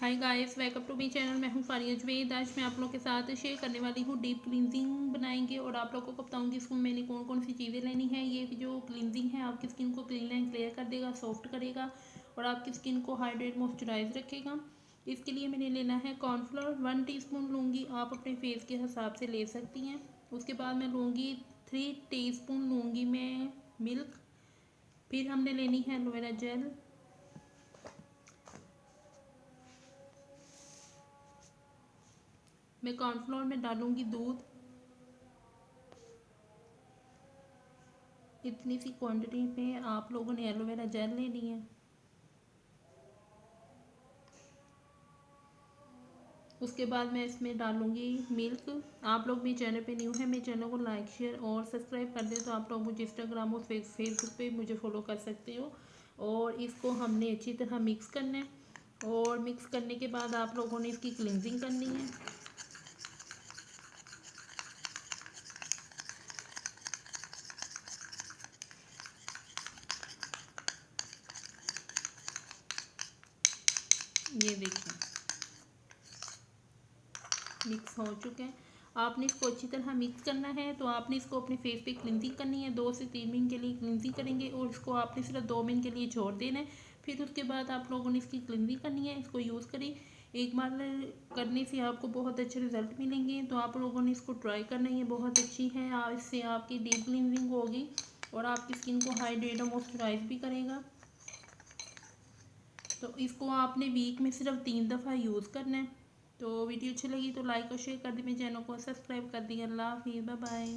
Hi guys, welcome to my channel. मैं हूँ फारिया जवेद। आज मैं आप लोगों के साथ शेयर करने वाली हूँ डीप क्लींजिंग बनाएंगे और आप लोगों को बताऊंगी इसमें मैंने कौन कौन सी चीज़ें लेनी है। ये जो क्लींजिंग है आपकी स्किन को क्लीन एंड क्लियर कर देगा, सॉफ्ट करेगा और आपकी स्किन को हाइड्रेट मॉइस्चराइज रखेगा। इसके लिए मैंने लेना है कॉर्नफ्लोर 1 टीस्पून लूँगी। आप अपने फेस के हिसाब से ले सकती हैं। उसके बाद मैं लूँगी 3 टीस्पून लूँगी मैं मिल्क। फिर हमने लेनी है एलोवेरा जेल। मैं कॉर्नफ्लोर में डालूंगी दूध। इतनी सी क्वांटिटी में आप लोगों ने एलोवेरा जेल लेनी है। उसके बाद मैं इसमें डालूंगी मिल्क। आप लोग मेरे चैनल पे न्यू है, मेरे चैनल को लाइक शेयर और सब्सक्राइब कर दें तो आप लोग मुझे इंस्टाग्राम और फेसबुक पे मुझे फॉलो कर सकते हो। और इसको हमने अच्छी तरह मिक्स करना है और मिक्स करने के बाद आप लोगों ने इसकी क्लिनजिंग करनी है। ये देखिए मिक्स हो चुके हैं। आपने इसको अच्छी तरह मिक्स करना है। तो आपने इसको अपने फेस पे क्लिनजिंग करनी है। 2 से 3 मिनट के लिए क्लिनजिंग करेंगे और इसको आपने सिर्फ 2 मिनट के लिए छोड़ देना है। फिर उसके बाद आप लोगों ने इसकी क्लिनजिंग करनी है। इसको यूज़ करें, एक बार करने से आपको बहुत अच्छे रिजल्ट मिलेंगे। तो आप लोगों ने इसको ट्राई करना है, ये बहुत अच्छी है। इससे आपकी डीप क्लिनजिंग होगी और आपकी स्किन को हाइड्रेट और मॉइस्चराइज भी करेगा। तो इसको आपने वीक में सिर्फ 3 दफ़ा यूज़ करना है। तो वीडियो अच्छी लगी तो लाइक और शेयर कर दी, मेरे चैनल को सब्सक्राइब कर दिया। अल्लाह हाफिज़, बाय बाय।